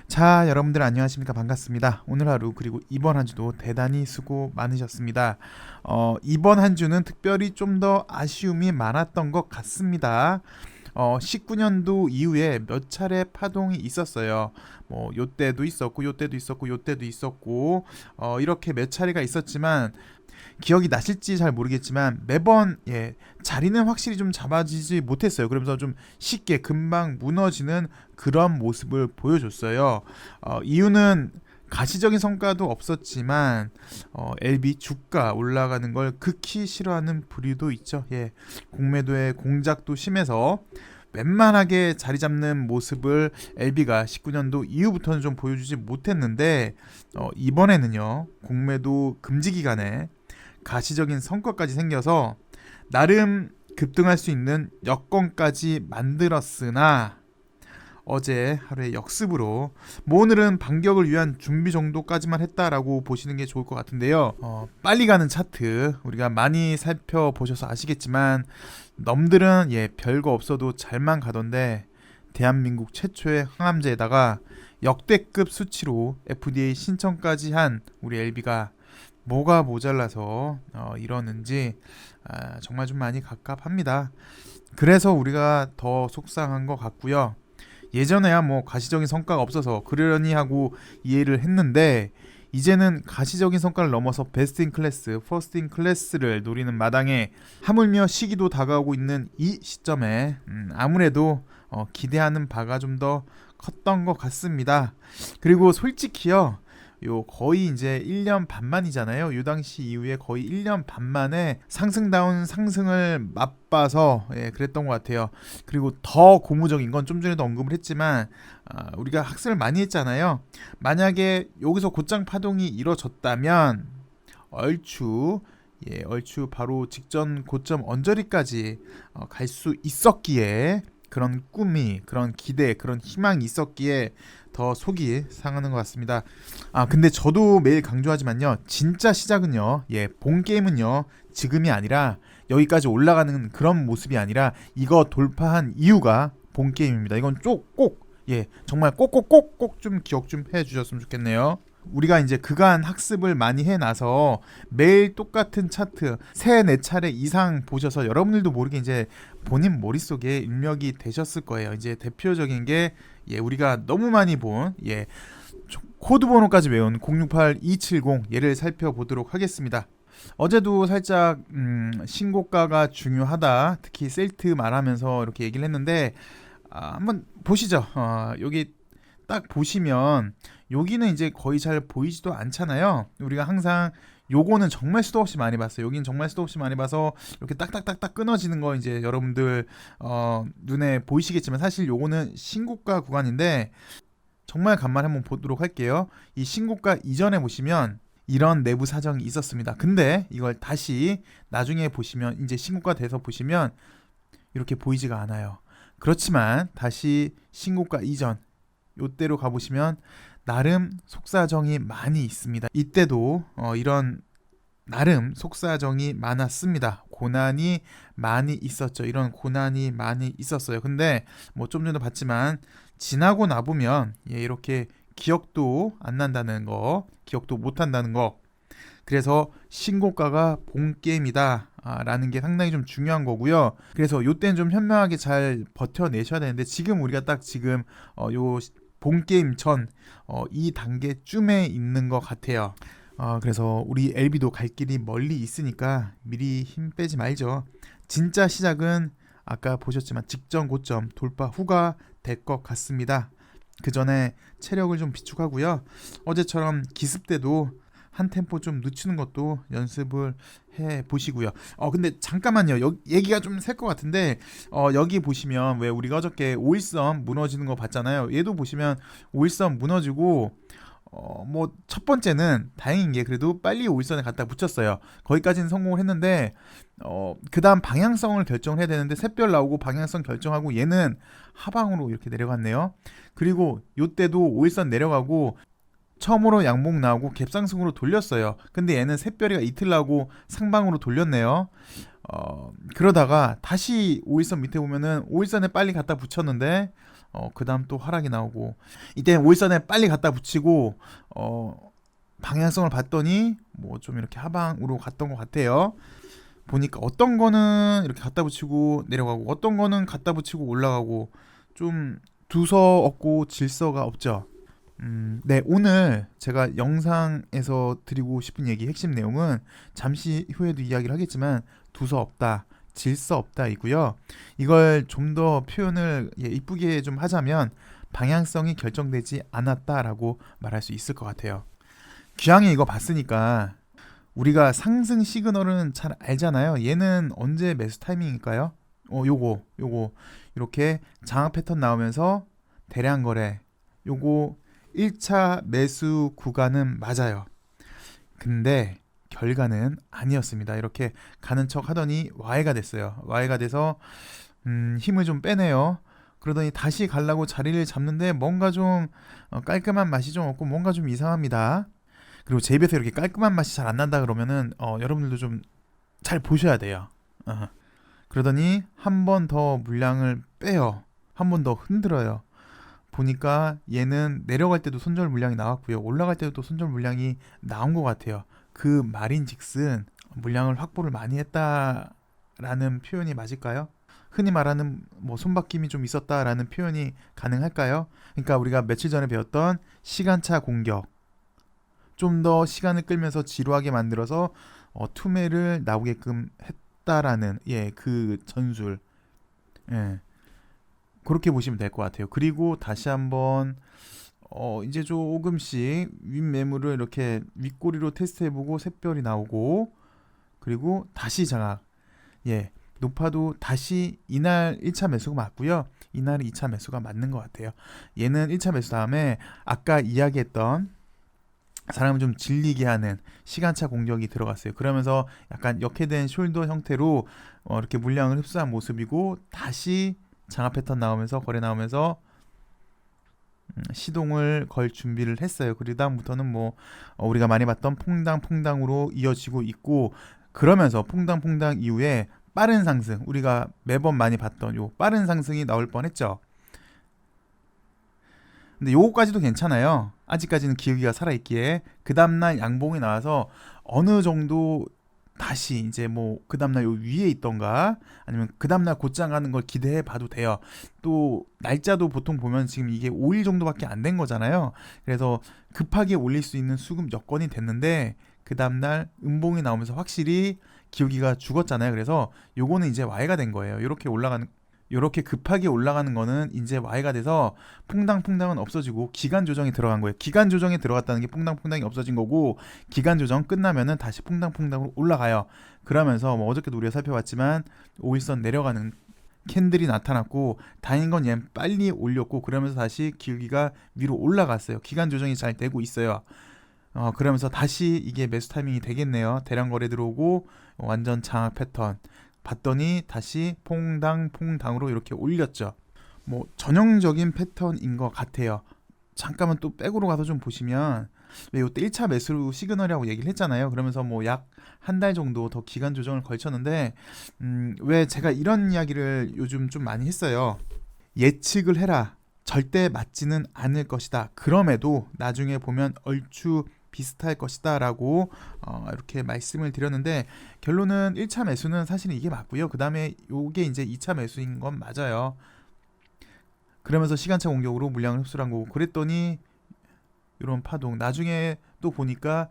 자, 여러분들 안녕하십니까? 반갑습니다. 오늘 하루 그리고 이번 한 주도 대단히 수고 많으셨습니다. 이번 한 주는 특별히 좀 더 아쉬움이 많았던 것 같습니다. 19년도 이후에 몇 차례 파동이 있었어요. 뭐 요때도 있었고 요때도 있었고 요때도 있었고 이렇게 몇 차례가 있었지만 기억이 나실지 잘 모르겠지만 매번 자리는 확실히 좀 잡아지지 못했어요. 그러면서 좀 쉽게 금방 무너지는 그런 모습을 보여줬어요. 이유는 가시적인 성과도 없었지만 LB 주가 올라가는 걸 극히 싫어하는 부류도 있죠. 공매도의 공작도 심해서 웬만하게 자리 잡는 모습을 LB가 19년도 이후부터는 좀 보여주지 못했는데 이번에는요, 공매도 금지 기간에 가시적인 성과까지 생겨서 나름 급등할 수 있는 여건까지 만들었으나 어제 하루의 역습으로 뭐 오늘은 반격을 위한 준비 정도까지만 했다라고 보시는 게 좋을 것 같은데요. 빨리 가는 차트 우리가 많이 살펴보셔서 아시겠지만 넘들은 별거 없어도 잘만 가던데 대한민국 최초의 항암제에다가 역대급 수치로 FDA 신청까지 한 우리 LB가 뭐가 모자라서 이러는지 정말 좀 많이 갑갑합니다. 그래서 우리가 더 속상한 것 같고요. 예전에야 뭐 가시적인 성과가 없어서 그러려니 하고 이해를 했는데 이제는 가시적인 성과를 넘어서 베스트 인 클래스, 퍼스트 인 클래스를 노리는 마당에 하물며 시기도 다가오고 있는 이 시점에 아무래도 기대하는 바가 좀 더 컸던 것 같습니다. 그리고 솔직히요, 거의 이제 1년 반 만이잖아요. 요 당시 이후에 거의 1년 반 만에 상승다운 상승을 맛봐서 그랬던 것 같아요. 그리고 더 고무적인 건 좀 전에도 언급을 했지만 우리가 학습을 많이 했잖아요. 만약에 여기서 곧장 파동이 이뤄졌다면 얼추 바로 직전 고점 언저리까지 갈 수 있었기에, 그런 꿈이, 그런 기대, 그런 희망이 있었기에 더 속이 상하는 것 같습니다. 근데 저도 매일 강조하지만요, 진짜 시작은요, 본 게임은요, 지금이 아니라 여기까지 올라가는 그런 모습이 아니라 이거 돌파한 이유가 본 게임입니다. 이건 꼭 정말 꼭꼭꼭꼭 좀 기억 좀 해주셨으면 좋겠네요. 우리가 이제 그간 학습을 많이 해놔서 매일 똑같은 차트 3-4차례 이상 보셔서 여러분들도 모르게 이제 본인 머릿속에 입력이 되셨을 거예요. 이제 대표적인 게 우리가 너무 많이 본 코드 번호까지 외운 068270 얘를 살펴보도록 하겠습니다. 어제도 살짝 신고가가 중요하다, 특히 셀트 말하면서 이렇게 얘기를 했는데 한번 보시죠. 여기 딱 보시면 여기는 이제 거의 잘 보이지도 않잖아요. 우리가 항상 요거는 정말 수도 없이 많이 봤어요. 여기는 정말 수도 없이 많이 봐서 이렇게 딱딱딱딱 끊어지는 거 이제 여러분들 눈에 보이시겠지만 사실 요거는 신고가 구간인데 정말 간만에 한번 보도록 할게요. 이 신고가 이전에 보시면 이런 내부 사정이 있었습니다. 근데 이걸 다시 나중에 보시면, 이제 신고가 돼서 보시면 이렇게 보이지가 않아요. 그렇지만 다시 신고가 이전 요때로 가보시면 나름 속사정이 많이 있습니다. 이때도 이런 나름 속사정이 많았습니다. 고난이 많이 있었죠. 이런 고난이 많이 있었어요. 근데 뭐 좀 전에 봤지만 지나고 나보면 이렇게 기억도 안 난다는 거, 기억도 못 한다는 거, 그래서 신고가가 본 게임이다 라는 게 상당히 좀 중요한 거고요. 그래서 요때는 좀 현명하게 잘 버텨내셔야 되는데 지금 우리가 딱 지금 요 본 게임 전 이 단계쯤에 있는 것 같아요. 그래서 우리 LB도 갈 길이 멀리 있으니까 미리 힘 빼지 말죠. 진짜 시작은 아까 보셨지만 직전 고점 돌파 후가 될 것 같습니다. 그 전에 체력을 좀 비축하고요. 어제처럼 기습 때도 한 템포 좀 늦추는 것도 연습을 해 보시고요. 근데 잠깐만요. 얘기가 좀 셀 것 같은데 여기 보시면 왜 우리가 어저께 5일선 무너지는 거 봤잖아요. 얘도 보시면 5일선 무너지고 뭐 첫 번째는 다행인 게 그래도 빨리 5일선에 갖다 붙였어요. 거기까지는 성공을 했는데 그 다음 방향성을 결정을 해야 되는데 샛별 나오고 방향성 결정하고 얘는 하방으로 이렇게 내려갔네요. 그리고 요때도 5일선 내려가고 처음으로 양봉 나오고 갭상승으로 돌렸어요. 근데 얘는 샛별이가 이틀 나오고 상방으로 돌렸네요. 그러다가 다시 5일선 밑에 보면은 5일선에 빨리 갖다 붙였는데 그 다음 또 하락이 나오고, 이때 5일선에 빨리 갖다 붙이고 방향성을 봤더니 뭐 좀 이렇게 하방으로 갔던 것 같아요. 보니까 어떤 거는 이렇게 갖다 붙이고 내려가고, 어떤 거는 갖다 붙이고 올라가고, 좀 두서 없고 질서가 없죠. 네, 오늘 제가 영상에서 드리고 싶은 얘기 핵심 내용은 잠시 후에도 이야기를 하겠지만 두서 없다, 질서 없다이고요. 이걸 좀 더 표현을 이쁘게 좀 하자면 방향성이 결정되지 않았다라고 말할 수 있을 것 같아요. 귀향이 이거 봤으니까 우리가 상승 시그널은 잘 알잖아요. 얘는 언제 매수 타이밍일까요? 요거 이렇게 장악 패턴 나오면서 대량 거래, 요거 1차 매수 구간은 맞아요. 근데 결과는 아니었습니다. 이렇게 가는 척 하더니 Y가 됐어요. Y가 돼서 힘을 좀 빼네요. 그러더니 다시 가려고 자리를 잡는데 뭔가 좀 깔끔한 맛이 좀 없고 뭔가 좀 이상합니다. 그리고 제 입에서 이렇게 깔끔한 맛이 잘 안 난다 그러면은 여러분들도 좀 잘 보셔야 돼요. 그러더니 한 번 더 물량을 빼요. 한 번 더 흔들어요. 보니까 얘는 내려갈 때도 손절 물량이 나왔고요. 올라갈 때도 또 손절 물량이 나온 것 같아요. 그 말인즉슨 물량을 확보를 많이 했다라는 표현이 맞을까요? 흔히 말하는 뭐 손바뀜이 좀 있었다라는 표현이 가능할까요? 그러니까 우리가 며칠 전에 배웠던 시간차 공격, 좀 더 시간을 끌면서 지루하게 만들어서 투매를 나오게끔 했다라는 그 전술, 그렇게 보시면 될 것 같아요. 그리고 다시 한번 이제 조금씩 윗매물을 이렇게 윗꼬리로 테스트해보고 샛별이 나오고, 그리고 다시 장악, 높아도 다시 이날 1차 매수가 맞고요. 이날은 2차 매수가 맞는 것 같아요. 얘는 1차 매수 다음에 아까 이야기했던 사람을 좀 질리게 하는 시간차 공격이 들어갔어요. 그러면서 약간 역해된 숄더 형태로 이렇게 물량을 흡수한 모습이고, 다시 장악 패턴 나오면서 거래 나오면서 시동을 걸 준비를 했어요. 그리고 다음부터는 뭐 우리가 많이 봤던 퐁당퐁당으로 이어지고 있고, 그러면서 퐁당퐁당 이후에 빠른 상승, 우리가 매번 많이 봤던 요 빠른 상승이 나올 뻔했죠. 근데 요거까지도 괜찮아요. 아직까지는 기울기가 살아있기에. 그 다음날 양봉이 나와서 어느 정도 다시 이제 뭐 그 다음날 요 위에 있던가 아니면 그 다음날 곧장 가는 걸 기대해 봐도 돼요. 또 날짜도 보통 보면 지금 이게 5일 정도밖에 안 된 거잖아요. 그래서 급하게 올릴 수 있는 수급 여건이 됐는데 그 다음날 음봉이 나오면서 확실히 기울기가 죽었잖아요. 그래서 요거는 이제 Y가 된 거예요. 요렇게 급하게 올라가는 거는 이제 Y가 돼서 퐁당퐁당은 없어지고 기간 조정이 들어간 거예요. 기간 조정이 들어갔다는 게 퐁당퐁당이 없어진 거고, 기간 조정 끝나면은 다시 퐁당퐁당으로 올라가요. 그러면서 뭐 어저께도 우리가 살펴봤지만 5일선 내려가는 캔들이 나타났고, 다행인 건 얘는 빨리 올렸고, 그러면서 다시 기울기가 위로 올라갔어요. 기간 조정이 잘 되고 있어요. 그러면서 다시 이게 매수 타이밍이 되겠네요. 대량 거래 들어오고 완전 장악 패턴 봤더니 다시 퐁당퐁당으로 이렇게 올렸죠. 뭐 전형적인 패턴인 것 같아요. 잠깐만 또 백으로 가서 좀 보시면, 왜 이때 1차 매수 시그널이라고 얘기를 했잖아요. 그러면서 뭐 약 한 달 정도 더 기간 조정을 걸쳤는데, 왜 제가 이런 이야기를 요즘 좀 많이 했어요. 예측을 해라. 절대 맞지는 않을 것이다. 그럼에도 나중에 보면 얼추 비슷할 것이다 라고 이렇게 말씀을 드렸는데, 결론은 1차 매수는 사실은 이게 맞고요. 그 다음에 요게 이제 2차 매수인 건 맞아요. 그러면서 시간차 공격으로 물량을 흡수한 거고, 그랬더니 이런 파동, 나중에 또 보니까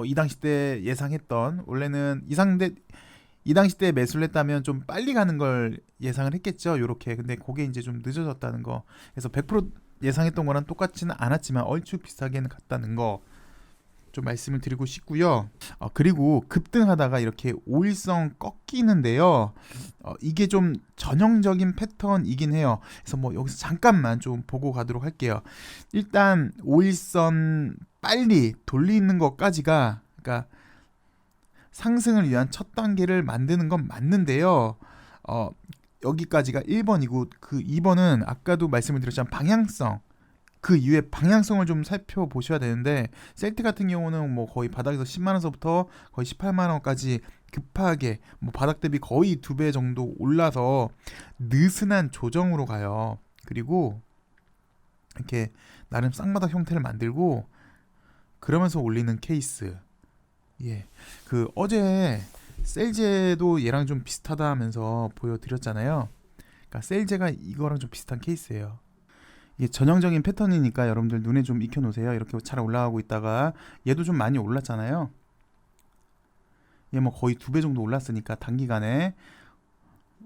이 당시 때 예상했던, 원래는 이 당시 때 매수를 했다면 좀 빨리 가는 걸 예상을 했겠죠. 요렇게. 근데 그게 이제 좀 늦어졌다는 거. 그래서 100% 예상했던 거랑 똑같지는 않았지만 얼추 비슷하게는 갔다는 거 좀 말씀을 드리고 싶고요. 그리고 급등하다가 이렇게 5일선 꺾이는데요. 이게 좀 전형적인 패턴이긴 해요. 그래서 뭐 여기서 잠깐만 좀 보고 가도록 할게요. 일단 5일선 빨리 돌리는 것까지가, 그러니까 상승을 위한 첫 단계를 만드는 건 맞는데요. 여기까지가 1번이고 그 2번은 아까도 말씀을 드렸지만 방향성, 그 이후에 방향성을 좀 살펴보셔야 되는데, 셀트 같은 경우는 뭐 거의 바닥에서 10만원서부터 거의 18만원까지 급하게 뭐 바닥 대비 거의 2배 정도 올라서 느슨한 조정으로 가요. 그리고 이렇게 나름 쌍바닥 형태를 만들고 그러면서 올리는 케이스. 예, 그 어제 셀제도 얘랑 좀 비슷하다 하면서 보여드렸잖아요. 그러니까 셀제가 이거랑 좀 비슷한 케이스예요. 이게 전형적인 패턴이니까 여러분들 눈에 좀 익혀놓으세요. 이렇게 잘 올라가고 있다가 얘도 좀 많이 올랐잖아요. 얘 뭐 거의 2배 정도 올랐으니까 단기간에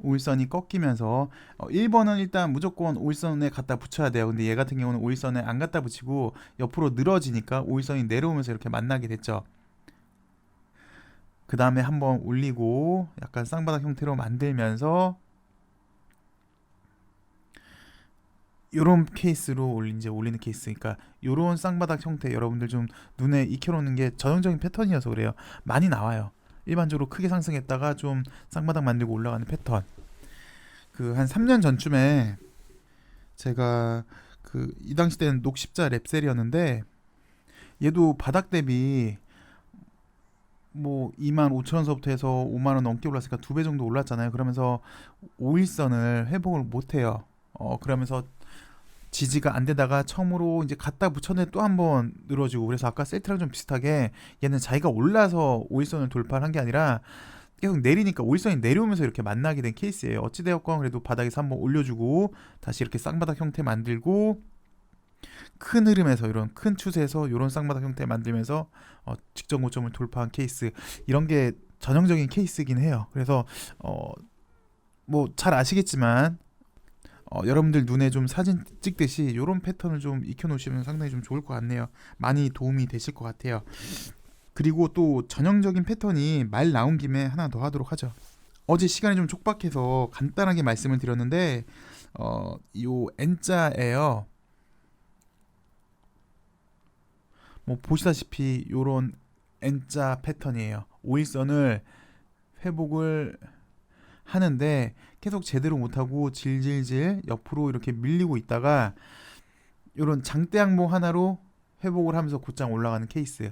오일선이 꺾이면서 1번은 일단 무조건 오일선에 갖다 붙여야 돼요. 근데 얘 같은 경우는 오일선에 안 갖다 붙이고 옆으로 늘어지니까 오일선이 내려오면서 이렇게 만나게 됐죠. 그 다음에 한번 올리고 약간 쌍바닥 형태로 만들면서 요런 케이스로 올리는 케이스. 그러니까 요런 쌍바닥 형태 여러분들 좀 눈에 익혀놓는 게 전형적인 패턴이어서 그래요. 많이 나와요. 일반적으로 크게 상승했다가 좀 쌍바닥 만들고 올라가는 패턴. 그 한 3년 전쯤에 제가 그 이 당시 때는 녹십자 랩셀이었는데 얘도 바닥 대비 뭐 25,000원서부터 해서 5만원 넘게 올랐으니까 2배 정도 올랐잖아요. 그러면서 5일선을 회복을 못해요. 그러면서 지지가 안 되다가 처음으로 이제 갖다 붙였는데 또 한 번 늘어지고, 그래서 아까 셀트랑 좀 비슷하게 얘는 자기가 올라서 5일선을 돌파를 한 게 아니라 계속 내리니까 5일선이 내려오면서 이렇게 만나게 된 케이스예요. 어찌되었건 그래도 바닥에서 한번 올려주고 다시 이렇게 쌍바닥 형태 만들고 큰 흐름에서 이런 큰 추세에서 이런 쌍바닥 형태 만들면서 직전 고점을 돌파한 케이스, 이런 게 전형적인 케이스이긴 해요. 그래서 뭐 잘 아시겠지만 여러분들 눈에 좀 사진 찍듯이 이런 패턴을 좀 익혀놓으시면 상당히 좀 좋을 것 같네요. 많이 도움이 되실 것 같아요. 그리고 또 전형적인 패턴이 말 나온 김에 하나 더 하도록 하죠. 어제 시간이 좀 촉박해서 간단하게 말씀을 드렸는데 요 N자예요. 뭐 보시다시피 요런 N자 패턴이에요. 5일선을 회복을 하는데 계속 제대로 못하고 질질질 옆으로 이렇게 밀리고 있다가 이런 장대 항목 하나로 회복을 하면서 곧장 올라가는 케이스.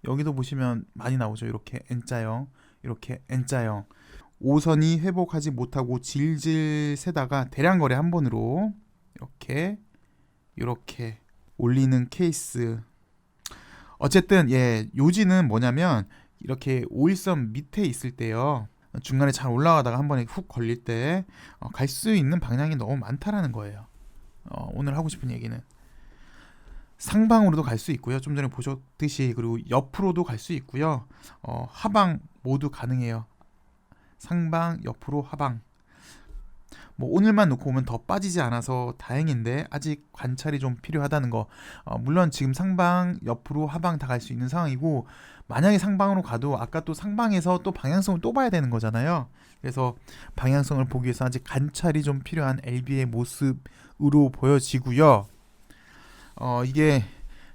여기도 보시면 많이 나오죠. 이렇게 N자형, 이렇게 N자형. 5선이 회복하지 못하고 질질 세다가 대량 거래 한 번으로 이렇게 올리는 케이스. 어쨌든 요지는 뭐냐면 이렇게 5일선 밑에 있을 때요, 중간에 잘 올라가다가 한 번에 훅 걸릴 때 갈 수 있는 방향이 너무 많다라는 거예요. 오늘 하고 싶은 얘기는 상방으로도 갈 수 있고요, 좀 전에 보셨듯이, 그리고 옆으로도 갈 수 있고요, 하방 모두 가능해요. 상방, 옆으로, 하방. 뭐 오늘만 놓고 보면 더 빠지지 않아서 다행인데 아직 관찰이 좀 필요하다는 거. 물론 지금 상방, 옆으로, 하방 다 갈 수 있는 상황이고, 만약에 상방으로 가도 아까 또 상방에서 또 방향성을 또 봐야 되는 거잖아요. 그래서 방향성을 보기 위해서 아직 관찰이 좀 필요한 LB의 모습으로 보여지고요. 이게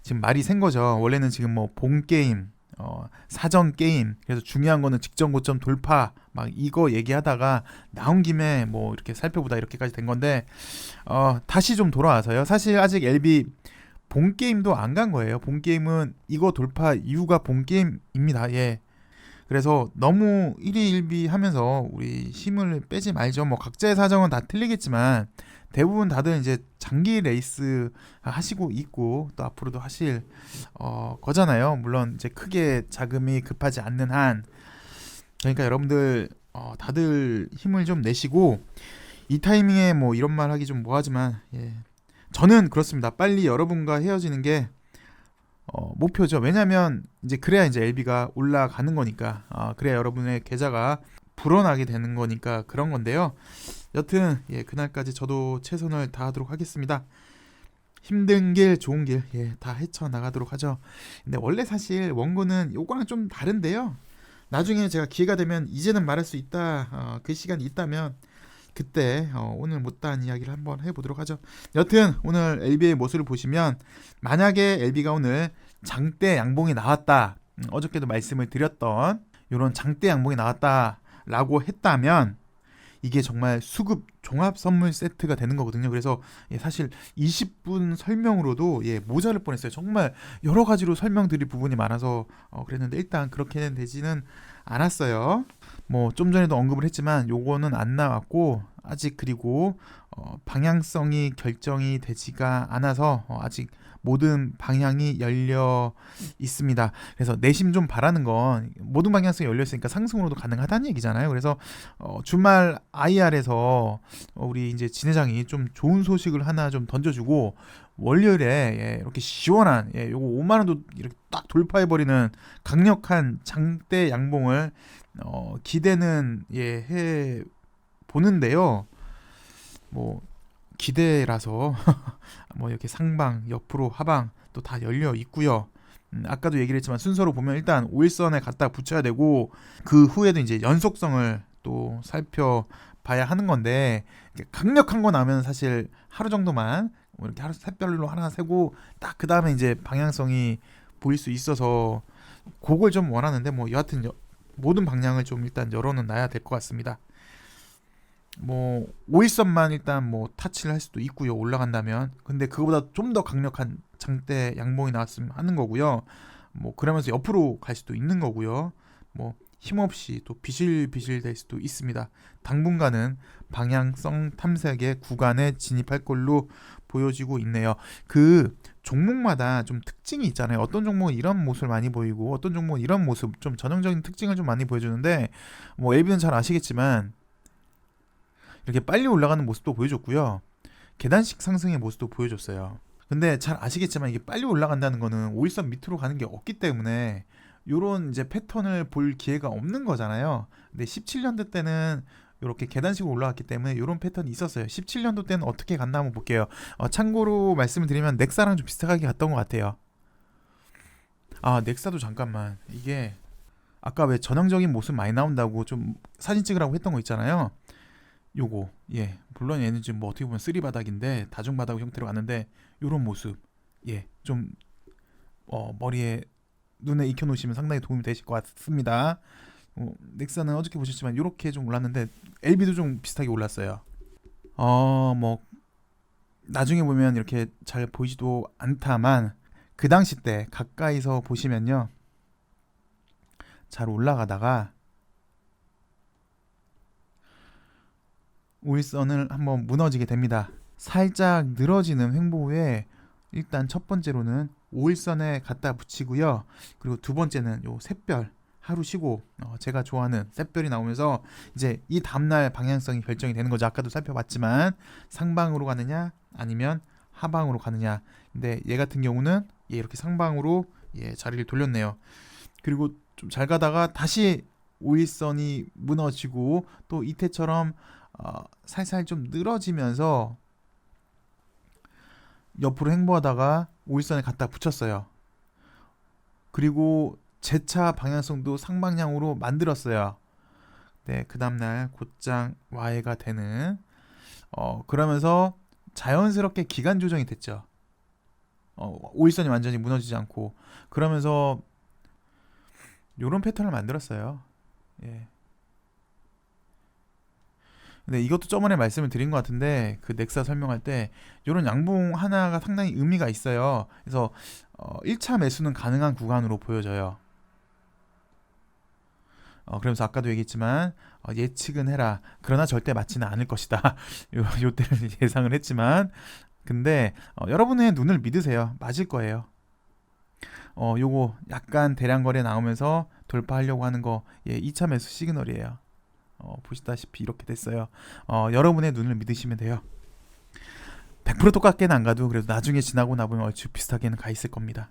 지금 말이 센 거죠. 원래는 지금 뭐 본 게임, 사전 게임, 그래서 중요한 거는 직전 고점 돌파 막 이거 얘기하다가 나온 김에 뭐 이렇게 살펴보다 이렇게까지 된 건데, 다시 좀 돌아와서요. 사실 아직 LB 본 게임도 안 간 거예요. 본 게임은 이거 돌파 이유가 본 게임입니다. 그래서 너무 일희일비 하면서 우리 힘을 빼지 말죠. 뭐 각자의 사정은 다 틀리겠지만 대부분 다들 이제 장기 레이스 하시고 있고 또 앞으로도 하실 거잖아요. 물론 이제 크게 자금이 급하지 않는 한. 그러니까 여러분들 다들 힘을 좀 내시고, 이 타이밍에 뭐 이런 말 하기 좀 뭐하지만 저는 그렇습니다. 빨리 여러분과 헤어지는 게 목표죠. 왜냐면 이제 그래야 이제 LB가 올라가는 거니까, 그래야 여러분의 계좌가 불어나게 되는 거니까 그런 건데요. 여튼 그날까지 저도 최선을 다하도록 하겠습니다. 힘든 길 좋은 길 다 헤쳐나가도록 하죠. 근데 원래 사실 원고는 요거랑 좀 다른데요, 나중에 제가 기회가 되면 이제는 말할 수 있다, 그 시간이 있다면 그때 오늘 못다한 이야기를 한번 해보도록 하죠. 여튼 오늘 LB의 모습을 보시면, 만약에 LB가 오늘 장대 양봉이 나왔다, 어저께도 말씀을 드렸던 이런 장대 양봉이 나왔다라고 했다면 이게 정말 수급 종합 선물 세트가 되는 거거든요. 그래서 사실 20분 설명으로도 모자랄 뻔했어요. 정말 여러 가지로 설명드릴 부분이 많아서 그랬는데 일단 그렇게는 되지는 않았어요. 뭐 좀 전에도 언급을 했지만 요거는 안 나왔고 아직, 그리고 방향성이 결정이 되지가 않아서 아직 모든 방향이 열려 있습니다. 그래서 내심 좀 바라는 건 모든 방향성이 열려 있으니까 상승으로도 가능하다는 얘기잖아요. 그래서 주말 IR에서 우리 이제 진 회장이 좀 좋은 소식을 하나 좀 던져주고 월요일에 이렇게 시원한 요거 5만 원도 이렇게 딱 돌파해 버리는 강력한 장대 양봉을 기대는 해 보는데요. 뭐 기대라서 뭐 이렇게 상방, 옆으로, 하방 또 다 열려 있고요. 아까도 얘기를 했지만 순서로 보면 일단 5일선에 갖다 붙여야 되고 그 후에도 이제 연속성을 또 살펴봐야 하는 건데 강력한 거 나오면 사실 하루 정도만 뭐 이렇게 하루 샛별로 하나 세고 딱 그 다음에 이제 방향성이 보일 수 있어서 그걸 좀 원하는데 뭐 여하튼 모든 방향을 좀 일단 열어는 놔야 될 것 같습니다. 뭐 5일선만 일단 뭐 타치를 할 수도 있고요. 올라간다면. 근데 그거보다 좀 더 강력한 장대 양봉이 나왔으면 하는 거고요. 뭐 그러면서 옆으로 갈 수도 있는 거고요. 뭐 힘없이 또 비실비실 될 수도 있습니다. 당분간은 방향성 탐색의 구간에 진입할 걸로 보여지고 있네요. 그 종목마다 좀 특징이 있잖아요. 어떤 종목은 이런 모습을 많이 보이고 어떤 종목은 이런 모습, 좀 전형적인 특징을 좀 많이 보여주는데 뭐 LB는 잘 아시겠지만 이렇게 빨리 올라가는 모습도 보여줬고요. 계단식 상승의 모습도 보여줬어요. 근데 잘 아시겠지만 이게 빨리 올라간다는 거는 5일선 밑으로 가는 게 없기 때문에 요런 이제 패턴을 볼 기회가 없는 거잖아요. 근데 17년도 때는 이렇게 계단식으로 올라갔기 때문에 이런 패턴이 있었어요. 17년도 때는 어떻게 갔나 한번 볼게요. 참고로 말씀을 드리면 넥사랑 좀 비슷하게 갔던 것 같아요. 아, 넥사도 잠깐만, 이게 아까 왜 전형적인 모습 많이 나온다고 좀 사진 찍으라고 했던 거 있잖아요. 요거, 물론 얘는 지금 뭐 어떻게 보면 쓰리 바닥인데 다중 바닥 형태로 갔는데 요런 모습, 좀 머리에 눈에 익혀 놓으시면 상당히 도움이 되실 것 같습니다. 넥사는 어저께 보셨지만 이렇게 좀 올랐는데 LB도 좀 비슷하게 올랐어요. 뭐 나중에 보면 이렇게 잘 보이지도 않다만 그 당시 때 가까이서 보시면요, 잘 올라가다가 5일선을 한번 무너지게 됩니다. 살짝 늘어지는 횡보 후에 일단 첫 번째로는 5일선에 갖다 붙이고요. 그리고 두 번째는 요 샛별, 하루 쉬고 제가 좋아하는 샛별이 나오면서 이제 이 다음날 방향성이 결정이 되는 거죠. 아까도 살펴봤지만 상방으로 가느냐 아니면 하방으로 가느냐. 근데 얘 같은 경우는 이렇게 상방으로 자리를 돌렸네요. 그리고 좀 잘 가다가 다시 5일선이 무너지고 또 이때처럼 살살 좀 늘어지면서 옆으로 횡보하다가 5일선에 갖다 붙였어요. 그리고 재차 방향성도 상방향으로 만들었어요. 네, 그 다음날 곧장 와해가 되는 그러면서 자연스럽게 기간 조정이 됐죠. 5일선이 완전히 무너지지 않고 그러면서 요런 패턴을 만들었어요. 근데 이것도 저번에 말씀을 드린 것 같은데 그 넥사 설명할 때 이런 양봉 하나가 상당히 의미가 있어요. 그래서 1차 매수는 가능한 구간으로 보여져요. 그러면서 아까도 얘기했지만 예측은 해라. 그러나 절대 맞지는 않을 것이다. 요 때를 예상을 했지만 근데 여러분의 눈을 믿으세요. 맞을 거예요. 요거 약간 대량 거래 나오면서 돌파하려고 하는 거 2차 매수 시그널이에요. 보시다시피 이렇게 됐어요. 여러분의 눈을 믿으시면 돼요. 100% 똑같게는 안 가도 그래도 나중에 지나고 나보면 얼추 비슷하게는 가 있을 겁니다.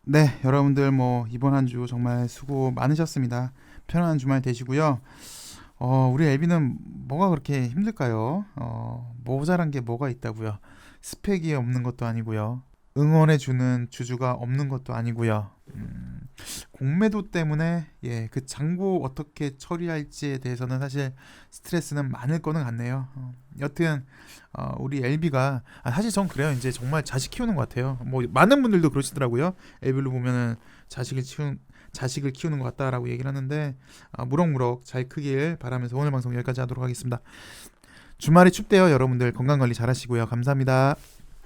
네, 여러분들 뭐 이번 한 주 정말 수고 많으셨습니다. 편안한 주말 되시고요. 우리 엘비는 뭐가 그렇게 힘들까요? 모자란 게 뭐가 있다고요? 스펙이 없는 것도 아니고요. 응원해주는 주주가 없는 것도 아니고요. 공매도 때문에 그 잔고 어떻게 처리할지에 대해서는 사실 스트레스는 많을 거는 같네요. 여튼 우리 LB가 사실 전 그래요. 이제 정말 자식 키우는 것 같아요. 뭐 많은 분들도 그러시더라고요. LB를 보면은 자식을 키우는 것 같다라고 얘기를 하는데 무럭무럭 잘 크길 바라면서 오늘 방송 여기까지 하도록 하겠습니다. 주말이 춥대요. 여러분들 건강 관리 잘 하시고요. 감사합니다.